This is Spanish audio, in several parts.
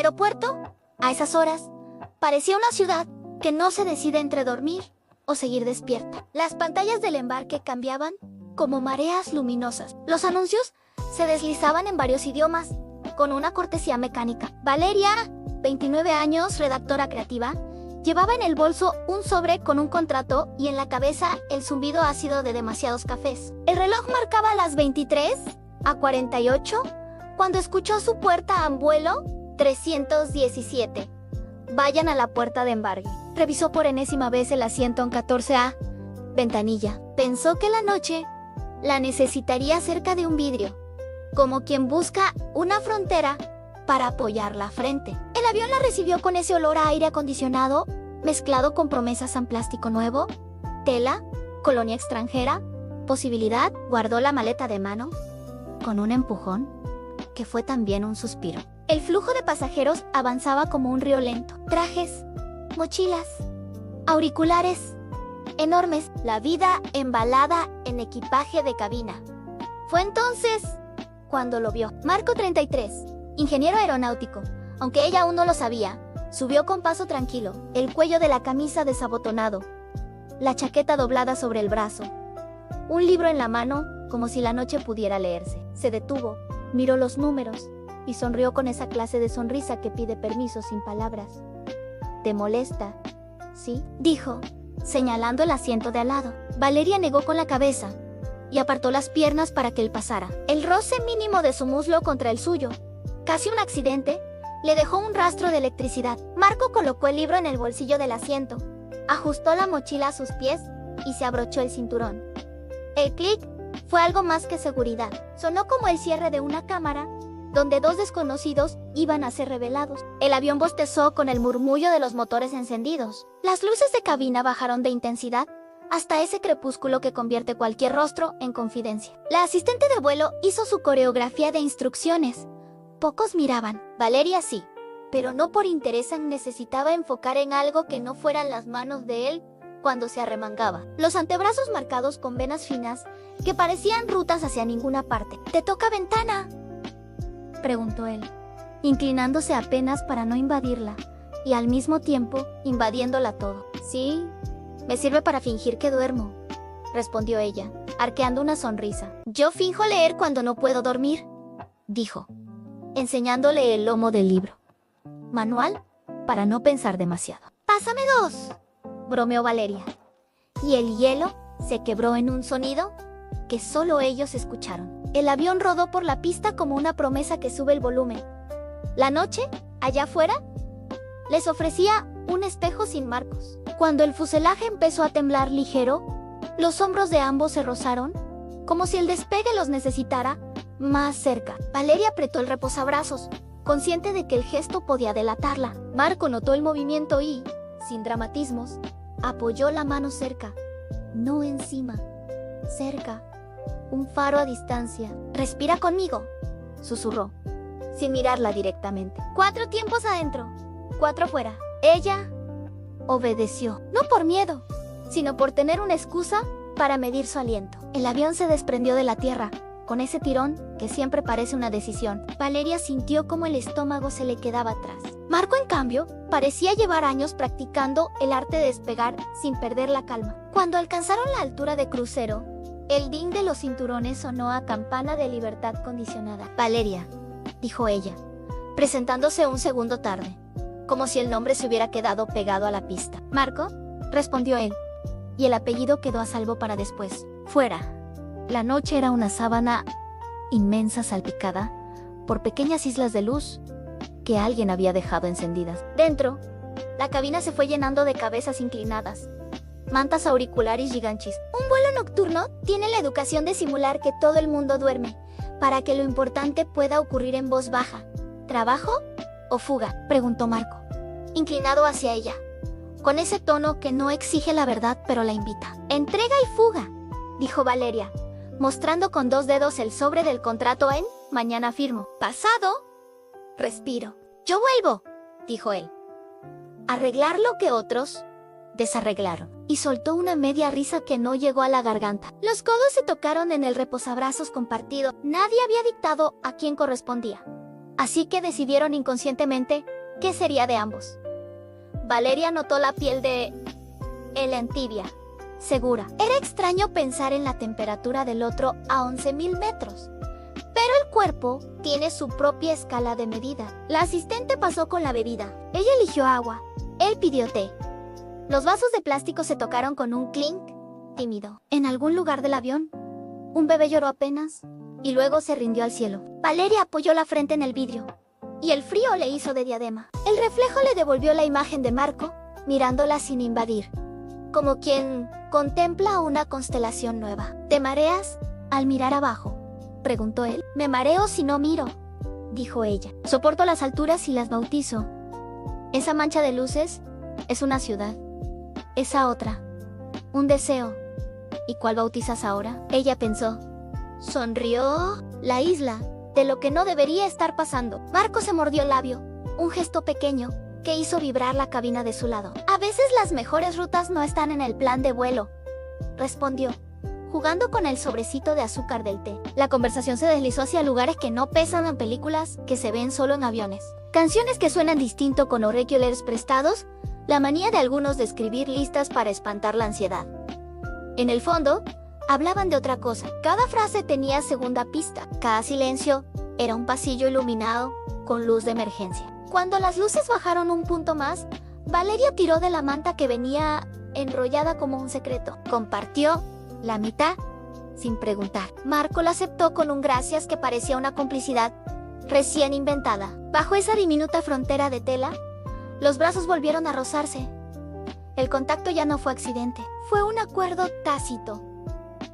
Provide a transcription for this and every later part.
aeropuerto, a esas horas, parecía una ciudad que no se decide entre dormir o seguir despierta. Las pantallas del embarque cambiaban como mareas luminosas. Los anuncios se deslizaban en varios idiomas, con una cortesía mecánica. Valeria, 29 años, redactora creativa, llevaba en el bolso un sobre con un contrato y en la cabeza el zumbido ácido de demasiados cafés. El reloj marcaba las 23:48 cuando escuchó su puerta en vuelo 317. Vayan a la puerta de embarque. Revisó por enésima vez el asiento en 14A. Ventanilla. Pensó que la noche la necesitaría cerca de un vidrio, como quien busca una frontera para apoyar la frente. El avión la recibió con ese olor a aire acondicionado, mezclado con promesas en plástico nuevo, tela, colonia extranjera, posibilidad. Guardó la maleta de mano, con un empujón, que fue también un suspiro. El flujo de pasajeros avanzaba como un río lento. Trajes, mochilas, auriculares, enormes, la vida embalada en equipaje de cabina. Fue entonces cuando lo vio. Marco, 33, ingeniero aeronáutico, aunque ella aún no lo sabía, subió con paso tranquilo, el cuello de la camisa desabotonado, la chaqueta doblada sobre el brazo, un libro en la mano, como si la noche pudiera leerse. Se detuvo, miró los números y sonrió con esa clase de sonrisa que pide permiso sin palabras. ¿Te molesta? ¿Sí?, dijo, señalando el asiento de al lado. Valeria negó con la cabeza y apartó las piernas para que él pasara. El roce mínimo de su muslo contra el suyo, casi un accidente, le dejó un rastro de electricidad. Marco colocó el libro en el bolsillo del asiento, ajustó la mochila a sus pies y se abrochó el cinturón. El clic fue algo más que seguridad. Sonó como el cierre de una cámara, donde dos desconocidos iban a ser revelados. El avión bostezó con el murmullo de los motores encendidos. Las luces de cabina bajaron de intensidad hasta ese crepúsculo que convierte cualquier rostro en confidencia. La asistente de vuelo hizo su coreografía de instrucciones. Pocos miraban. Valeria sí, pero no por interés. Necesitaba enfocar en algo que no fueran las manos de él cuando se arremangaba. Los antebrazos marcados con venas finas que parecían rutas hacia ninguna parte. ¿Te toca ventana?, preguntó él, inclinándose apenas para no invadirla y al mismo tiempo invadiéndola todo. Sí, me sirve para fingir que duermo, respondió ella, arqueando una sonrisa. Yo finjo leer cuando no puedo dormir, dijo, enseñándole el lomo del libro. Manual para no pensar demasiado. Pásame 2, bromeó Valeria. Y el hielo se quebró en un sonido que solo ellos escucharon. El avión rodó por la pista como una promesa que sube el volumen. La noche, allá afuera, les ofrecía un espejo sin marcos. Cuando el fuselaje empezó a temblar ligero, los hombros de ambos se rozaron, como si el despegue los necesitara más cerca. Valeria apretó el reposabrazos, consciente de que el gesto podía delatarla. Marco notó el movimiento y, sin dramatismos, apoyó la mano cerca, no encima, cerca. Un faro a distancia. Respira conmigo, susurró, sin mirarla directamente. 4 tiempos adentro, 4 fuera. Ella obedeció, no por miedo, sino por tener una excusa para medir su aliento. El avión se desprendió de la tierra, con ese tirón que siempre parece una decisión. Valeria sintió como el estómago se le quedaba atrás. Marco, en cambio, parecía llevar años practicando el arte de despegar sin perder la calma. Cuando alcanzaron la altura de crucero, el ding de los cinturones sonó a campana de libertad condicionada. Valeria, dijo ella, presentándose un segundo tarde, como si el nombre se hubiera quedado pegado a la pista. Marco, respondió él, y el apellido quedó a salvo para después. Fuera. La noche era una sábana inmensa salpicada por pequeñas islas de luz que alguien había dejado encendidas. Dentro, la cabina se fue llenando de cabezas inclinadas, mantas auriculares gigantes. Un vuelo nocturno tiene la educación de simular que todo el mundo duerme, para que lo importante pueda ocurrir en voz baja. ¿Trabajo o fuga?, preguntó Marco, inclinado hacia ella, con ese tono que no exige la verdad pero la invita. Entrega y fuga, dijo Valeria, mostrando con 2 dedos el sobre del contrato en mañana firmo. Pasado, respiro. Yo vuelvo, dijo él. Arreglar lo que otros desarreglaron. Y soltó una media risa que no llegó a la garganta. Los codos se tocaron en el reposabrazos compartido. Nadie había dictado a quién correspondía. así que decidieron inconscientemente qué sería de ambos. Valeria notó la piel de él en tibia, segura. Era extraño pensar en la temperatura del otro a 11.000 metros. Pero el cuerpo tiene su propia escala de medida. La asistente pasó con la bebida. Ella eligió agua. Él pidió té. Los vasos de plástico se tocaron con un clink tímido. En algún lugar del avión, un bebé lloró apenas y luego se rindió al cielo. Valeria apoyó la frente en el vidrio y el frío le hizo de diadema. El reflejo le devolvió la imagen de Marco, mirándola sin invadir, como quien contempla una constelación nueva. ¿Te mareas al mirar abajo?, preguntó él. Me mareo si no miro, dijo ella. Soporto las alturas y las bautizo. Esa mancha de luces es una ciudad. Esa otra, un deseo. ¿Y cuál bautizas ahora? Ella pensó. Sonrió. La isla, de lo que no debería estar pasando. Marco se mordió el labio, un gesto pequeño que hizo vibrar la cabina de su lado. A veces las mejores rutas no están en el plan de vuelo, respondió, jugando con el sobrecito de azúcar del té. La conversación se deslizó hacia lugares que no pesan en películas que se ven solo en aviones. Canciones que suenan distinto con auriculares prestados, la manía de algunos de escribir listas para espantar la ansiedad. En el fondo, hablaban de otra cosa. Cada frase tenía segunda pista. Cada silencio era un pasillo iluminado con luz de emergencia. Cuando las luces bajaron un punto más, Valeria tiró de la manta que venía enrollada como un secreto. Compartió la mitad sin preguntar. Marco la aceptó con un gracias que parecía una complicidad recién inventada. Bajo esa diminuta frontera de tela, los brazos volvieron a rozarse. El contacto ya no fue accidente. Fue un acuerdo tácito.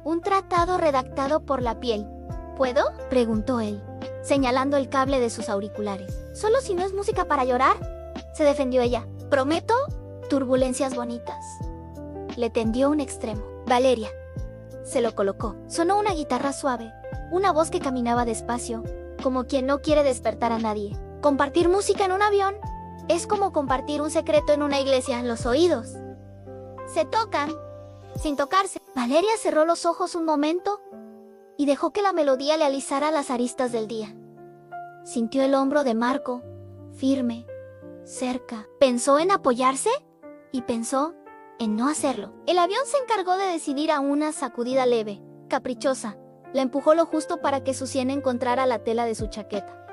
Un tratado redactado por la piel. ¿Puedo?, preguntó él, señalando el cable de sus auriculares. Solo si no es música para llorar, se defendió ella. Prometo turbulencias bonitas. Le tendió un extremo. Valeria se lo colocó. Sonó una guitarra suave, una voz que caminaba despacio, como quien no quiere despertar a nadie. Compartir música en un avión es como compartir un secreto en una iglesia. Los oídos se tocan sin tocarse. Valeria cerró los ojos un momento y dejó que la melodía le alisara las aristas del día. Sintió el hombro de Marco, firme, cerca. Pensó en apoyarse y pensó en no hacerlo. El avión se encargó de decidir a una sacudida leve, caprichosa. La empujó lo justo para que su sien encontrara la tela de su chaqueta.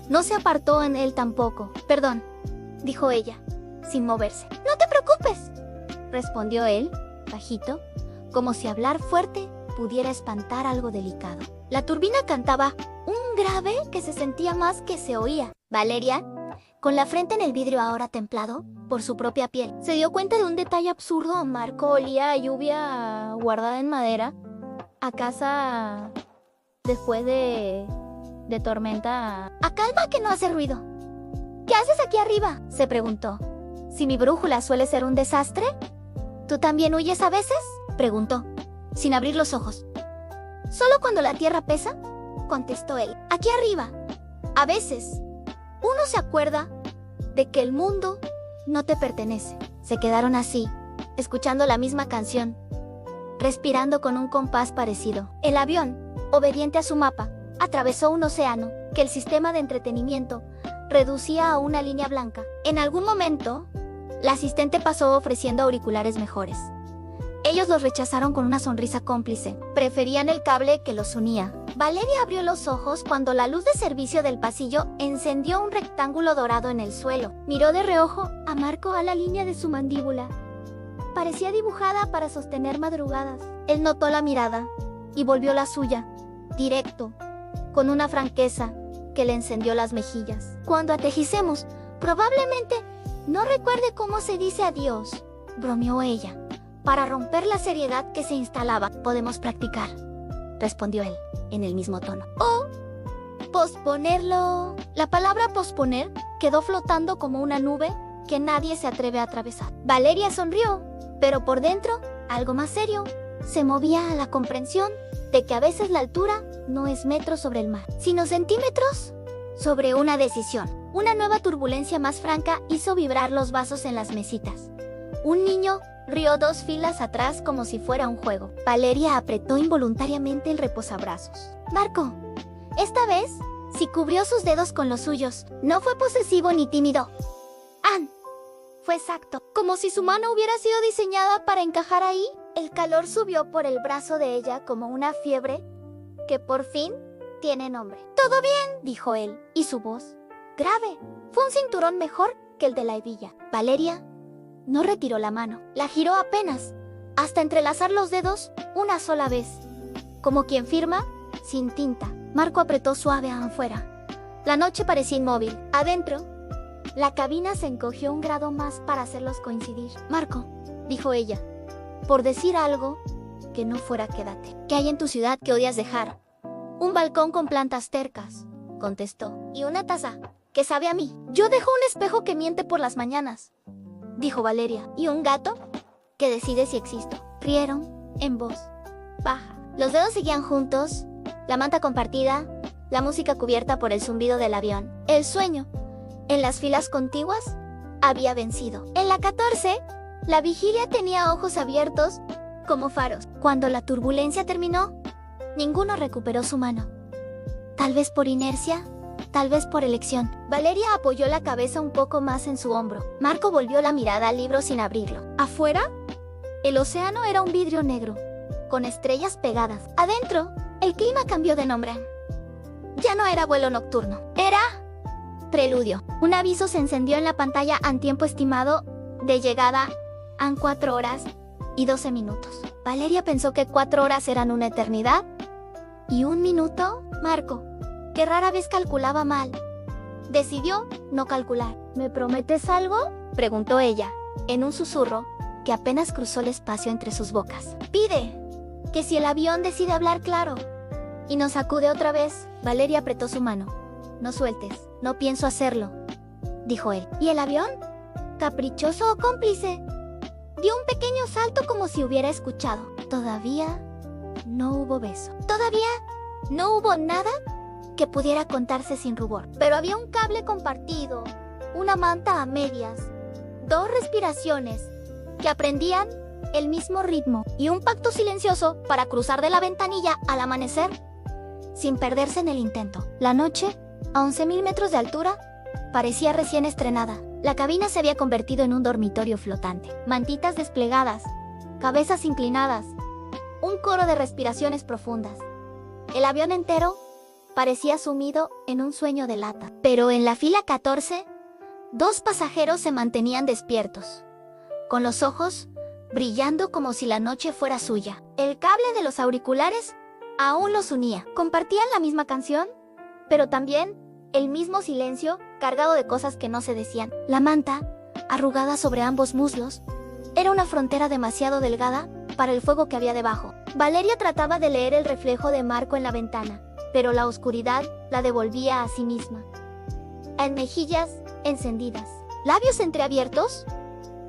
No se apartó en él tampoco. Perdón, dijo ella, sin moverse. No te preocupes, respondió él, bajito, como si hablar fuerte pudiera espantar algo delicado. La turbina cantaba un grave que se sentía más que se oía. Valeria, con la frente en el vidrio ahora templado por su propia piel, se dio cuenta de un detalle absurdo. Marco olía a lluvia guardada en madera, a casa después de tormenta. A calma que no hace ruido. ¿Qué haces aquí arriba?, se preguntó. ¿Si mi brújula suele ser un desastre? ¿Tú también huyes a veces?, preguntó, sin abrir los ojos. ¿Solo cuando la tierra pesa?, contestó él. Aquí arriba. A veces, uno se acuerda de que el mundo no te pertenece. Se quedaron así, escuchando la misma canción, respirando con un compás parecido. El avión, obediente a su mapa, atravesó un océano que el sistema de entretenimiento reducía a una línea blanca. En algún momento, la asistente pasó ofreciendo auriculares mejores. Ellos los rechazaron con una sonrisa cómplice. Preferían el cable que los unía. Valeria abrió los ojos cuando la luz de servicio del pasillo encendió un rectángulo dorado en el suelo. Miró de reojo a Marco a la línea de su mandíbula. Parecía dibujada para sostener madrugadas. Él notó la mirada y volvió la suya, directo, con una franqueza que le encendió las mejillas. Cuando atejicemos, probablemente no recuerde cómo se dice adiós, bromeó ella, para romper la seriedad que se instalaba. Podemos practicar, respondió él, en el mismo tono. O posponerlo. La palabra posponer quedó flotando como una nube que nadie se atreve a atravesar. Valeria sonrió, pero por dentro, algo más serio, se movía a la comprensión de que a veces la altura no es metros sobre el mar, sino centímetros sobre una decisión. Una nueva turbulencia más franca hizo vibrar los vasos en las mesitas. Un niño rió 2 filas atrás como si fuera un juego. Valeria apretó involuntariamente el reposabrazos. Marco, esta vez Si cubrió sus dedos con los suyos, no fue posesivo ni tímido. Anne. Fue exacto, como si su mano hubiera sido diseñada para encajar ahí. El calor subió por el brazo de ella como una fiebre que por fin tiene nombre. «Todo bien», dijo él, y su voz, grave, fue un cinturón mejor que el de la hebilla. Valeria no retiró la mano, la giró apenas, hasta entrelazar los dedos una sola vez. Como quien firma, sin tinta. Marco apretó suave afuera. La noche parecía inmóvil. Adentro, la cabina se encogió un grado más para hacerlos coincidir. «Marco», dijo ella, «por decir algo que no fuera quédate. ¿Qué hay en tu ciudad que odias dejar?» «Un balcón con plantas tercas», contestó, «y una taza que sabe a mí. Yo dejo un espejo que miente por las mañanas», dijo Valeria, «y un gato que decide si existo». Rieron en voz baja. Los dedos seguían juntos, la manta compartida, la música cubierta por el zumbido del avión. El sueño, en las filas contiguas, había vencido. En la 14, la vigilia tenía ojos abiertos como faros. Cuando la turbulencia terminó, ninguno recuperó su mano. Tal vez por inercia, tal vez por elección. Valeria apoyó la cabeza un poco más en su hombro. Marco volvió la mirada al libro sin abrirlo. Afuera, el océano era un vidrio negro, con estrellas pegadas. Adentro, el clima cambió de nombre. Ya no era vuelo nocturno, era preludio. Un aviso se encendió en la pantalla en tiempo estimado de llegada en 4 horas y 12 minutos. Valeria pensó que 4 horas eran una eternidad y 1 minuto. Marco, que rara vez calculaba mal, decidió no calcular. «¿Me prometes algo?», preguntó ella, en un susurro que apenas cruzó el espacio entre sus bocas. «Pide que si el avión decide hablar claro y nos sacude otra vez». Valeria apretó su mano. «No sueltes, no pienso hacerlo», dijo él. ¿Y el avión? ¿Caprichoso o cómplice? Dio un pequeño salto como si hubiera escuchado. Todavía no hubo beso. Todavía no hubo nada que pudiera contarse sin rubor. Pero había un cable compartido, una manta a medias, 2 respiraciones que aprendían el mismo ritmo y un pacto silencioso para cruzar de la ventanilla al amanecer sin perderse en el intento. La noche, a 11.000 metros de altura, parecía recién estrenada. La cabina se había convertido en un dormitorio flotante. Mantitas desplegadas, cabezas inclinadas, un coro de respiraciones profundas. El avión entero parecía sumido en un sueño de lata. Pero en la fila 14, 2 pasajeros se mantenían despiertos, con los ojos brillando como si la noche fuera suya. El cable de los auriculares aún los unía. Compartían la misma canción, pero también el mismo silencio cargado de cosas que no se decían. La manta, arrugada sobre ambos muslos, era una frontera demasiado delgada para el fuego que había debajo. Valeria trataba de leer el reflejo de Marco en la ventana, pero la oscuridad la devolvía a sí misma. En mejillas encendidas, labios entreabiertos,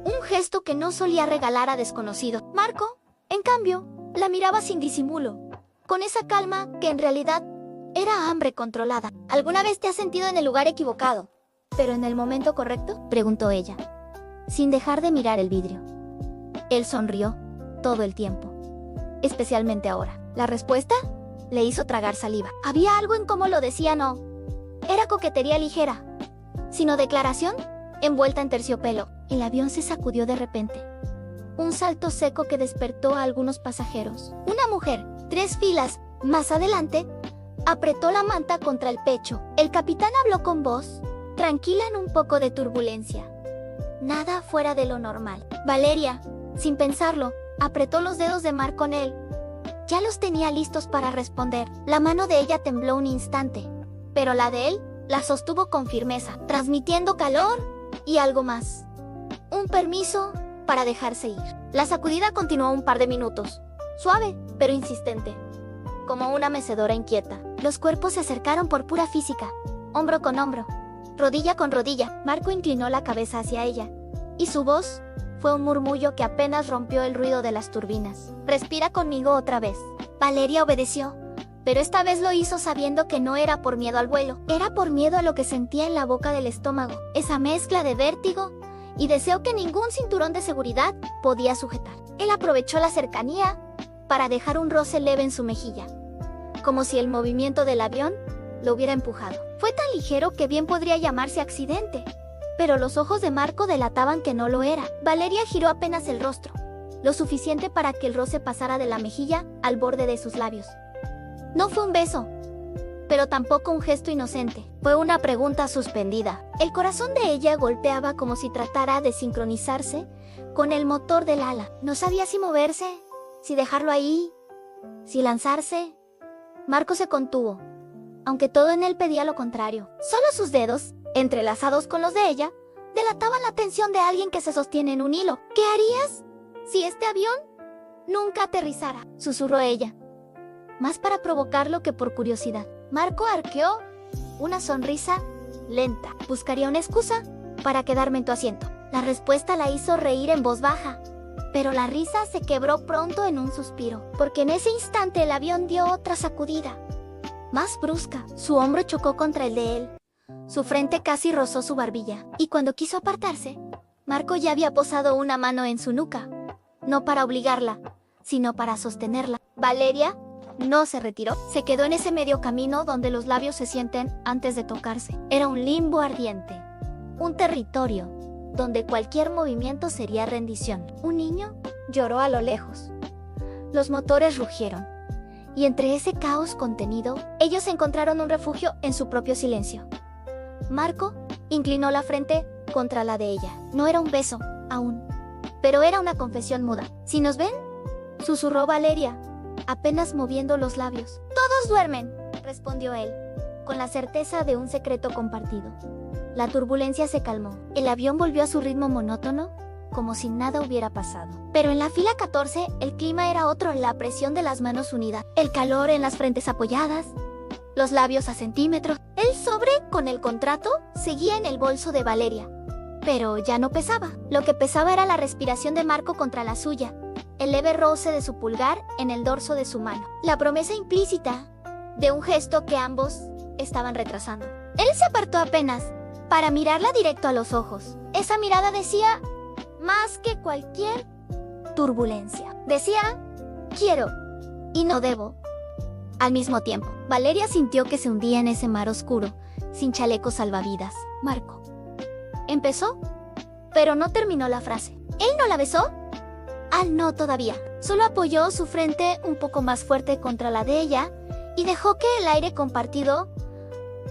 un gesto que no solía regalar a desconocidos. Marco, en cambio, la miraba sin disimulo, con esa calma que en realidad era hambre controlada. ¿Alguna vez te has sentido en el lugar equivocado, pero en el momento correcto?, preguntó ella, sin dejar de mirar el vidrio. Él sonrió todo el tiempo, especialmente ahora. La respuesta le hizo tragar saliva. Había algo en cómo lo decía. No era coquetería ligera, sino declaración envuelta en terciopelo. El avión se sacudió de repente. Un salto seco que despertó a algunos pasajeros. Una mujer, 3 filas más adelante, apretó la manta contra el pecho. El capitán habló con voz tranquila en un poco de turbulencia. Nada fuera de lo normal. Valeria, sin pensarlo, apretó los dedos de Marco con él. Ya los tenía listos para responder. La mano de ella tembló un instante, pero la de él la sostuvo con firmeza, transmitiendo calor y algo más. Un permiso para dejarse ir. La sacudida continuó un par de minutos, suave pero insistente, como una mecedora inquieta. Los cuerpos se acercaron por pura física, hombro con hombro, rodilla con rodilla. Marco inclinó la cabeza hacia ella, y su voz fue un murmullo que apenas rompió el ruido de las turbinas. «Respira conmigo otra vez». Valeria obedeció, pero esta vez lo hizo sabiendo que no era por miedo al vuelo, era por miedo a lo que sentía en la boca del estómago, esa mezcla de vértigo y deseo que ningún cinturón de seguridad podía sujetar. Él aprovechó la cercanía para dejar un roce leve en su mejilla, como si el movimiento del avión lo hubiera empujado. Fue tan ligero que bien podría llamarse accidente, pero los ojos de Marco delataban que no lo era. Valeria giró apenas el rostro, lo suficiente para que el roce pasara de la mejilla al borde de sus labios. No fue un beso, pero tampoco un gesto inocente. Fue una pregunta suspendida. El corazón de ella golpeaba como si tratara de sincronizarse con el motor del ala. No sabía si moverse, si dejarlo ahí, si lanzarse. Marco se contuvo, aunque todo en él pedía lo contrario. Solo sus dedos, entrelazados con los de ella, delataban la tensión de alguien que se sostiene en un hilo. ¿Qué harías si este avión nunca aterrizara?, susurró ella, más para provocarlo que por curiosidad. Marco arqueó una sonrisa lenta. Buscaría una excusa para quedarme en tu asiento. La respuesta la hizo reír en voz baja, pero la risa se quebró pronto en un suspiro, porque en ese instante el avión dio otra sacudida, más brusca. Su hombro chocó contra el de él, su frente casi rozó su barbilla, y cuando quiso apartarse, Marco ya había posado una mano en su nuca, no para obligarla, sino para sostenerla. Valeria no se retiró, se quedó en ese medio camino donde los labios se sienten antes de tocarse. Era un limbo ardiente, un territorio donde cualquier movimiento sería rendición. Un niño lloró a lo lejos. Los motores rugieron, y entre ese caos contenido, ellos encontraron un refugio en su propio silencio. Marco inclinó la frente contra la de ella. No era un beso, aún, pero era una confesión muda. ¿Si nos ven?, susurró Valeria, apenas moviendo los labios. Todos duermen, respondió él, con la certeza de un secreto compartido. La turbulencia se calmó. El avión volvió a su ritmo monótono, como si nada hubiera pasado. Pero en la fila 14, el clima era otro. La presión de las manos unidas, el calor en las frentes apoyadas, los labios a centímetros. El sobre con el contrato seguía en el bolso de Valeria, pero ya no pesaba. Lo que pesaba era la respiración de Marco contra la suya, el leve roce de su pulgar en el dorso de su mano, la promesa implícita de un gesto que ambos estaban retrasando. Él se apartó apenas para mirarla directo a los ojos. Esa mirada decía más que cualquier turbulencia. Decía, quiero y no debo al mismo tiempo. Valeria sintió que se hundía en ese mar oscuro, sin chalecos salvavidas. Marco empezó, pero no terminó la frase. ¿Él no la besó? No todavía. Solo apoyó su frente un poco más fuerte contra la de ella y dejó que el aire compartido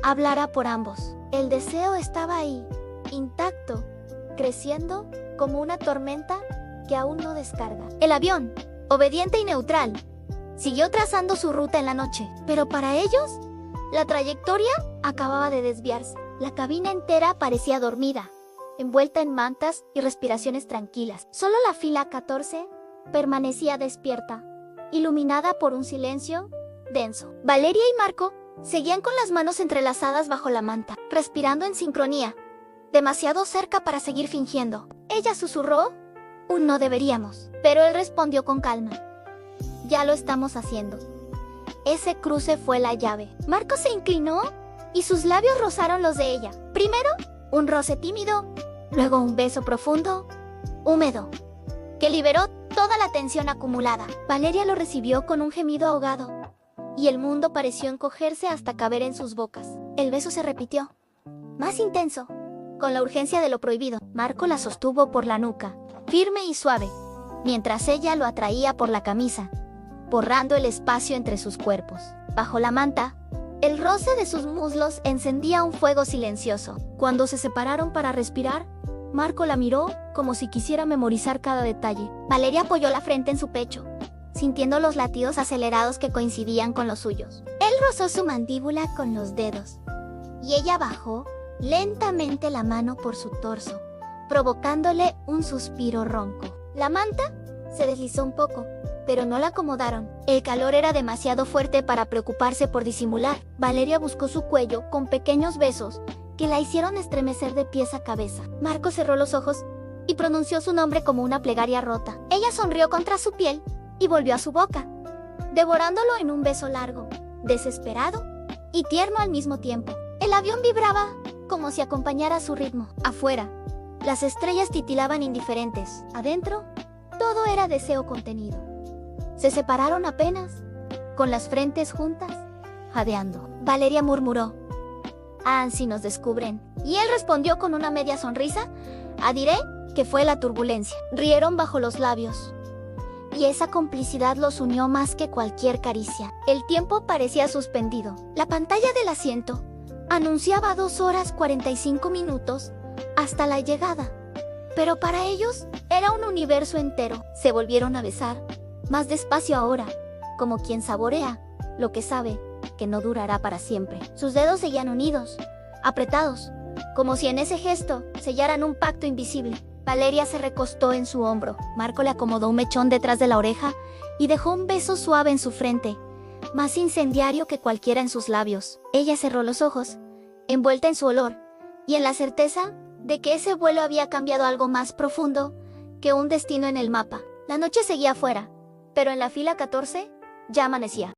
hablara por ambos. El deseo estaba ahí, intacto, creciendo como una tormenta que aún no descarga. El avión, obediente y neutral, siguió trazando su ruta en la noche, pero para ellos, la trayectoria acababa de desviarse. La cabina entera parecía dormida, envuelta en mantas y respiraciones tranquilas. Solo la fila 14 permanecía despierta, iluminada por un silencio denso. Valeria y Marco seguían con las manos entrelazadas bajo la manta, respirando en sincronía, demasiado cerca para seguir fingiendo. Ella susurró, no deberíamos, pero él respondió con calma, ya lo estamos haciendo. Ese cruce fue la llave. Marco se inclinó y sus labios rozaron los de ella. Primero, un roce tímido, luego un beso profundo, húmedo, que liberó toda la tensión acumulada. Valeria lo recibió con un gemido ahogado, y el mundo pareció encogerse hasta caber en sus bocas. El beso se repitió, más intenso, con la urgencia de lo prohibido. Marco la sostuvo por la nuca, firme y suave, mientras ella lo atraía por la camisa, borrando el espacio entre sus cuerpos. Bajo la manta, el roce de sus muslos encendía un fuego silencioso. Cuando se separaron para respirar, Marco la miró como si quisiera memorizar cada detalle. Valeria apoyó la frente en su pecho, sintiendo los latidos acelerados que coincidían con los suyos. Él rozó su mandíbula con los dedos, y ella bajó lentamente la mano por su torso, provocándole un suspiro ronco. La manta se deslizó un poco, pero no la acomodaron. El calor era demasiado fuerte para preocuparse por disimular. Valeria buscó su cuello con pequeños besos que la hicieron estremecer de pies a cabeza. Marco cerró los ojos y pronunció su nombre como una plegaria rota. Ella sonrió contra su piel y volvió a su boca, devorándolo en un beso largo, desesperado y tierno al mismo tiempo. El avión vibraba como si acompañara su ritmo. Afuera, las estrellas titilaban indiferentes. Adentro, todo era deseo contenido. Se separaron apenas, con las frentes juntas, jadeando. Valeria murmuró: «Ah, si nos descubren». Y él respondió con una media sonrisa: «Ah, diré que fue la turbulencia». Rieron bajo los labios, y esa complicidad los unió más que cualquier caricia. El tiempo parecía suspendido. La pantalla del asiento anunciaba 2 horas 45 minutos hasta la llegada. Pero para ellos era un universo entero. Se volvieron a besar, más despacio ahora, como quien saborea lo que sabe que no durará para siempre. Sus dedos seguían unidos, apretados, como si en ese gesto sellaran un pacto invisible. Valeria se recostó en su hombro. Marco le acomodó un mechón detrás de la oreja y dejó un beso suave en su frente, más incendiario que cualquiera en sus labios. Ella cerró los ojos, envuelta en su olor, y en la certeza de que ese vuelo había cambiado algo más profundo que un destino en el mapa. La noche seguía afuera, pero en la fila 14 ya amanecía.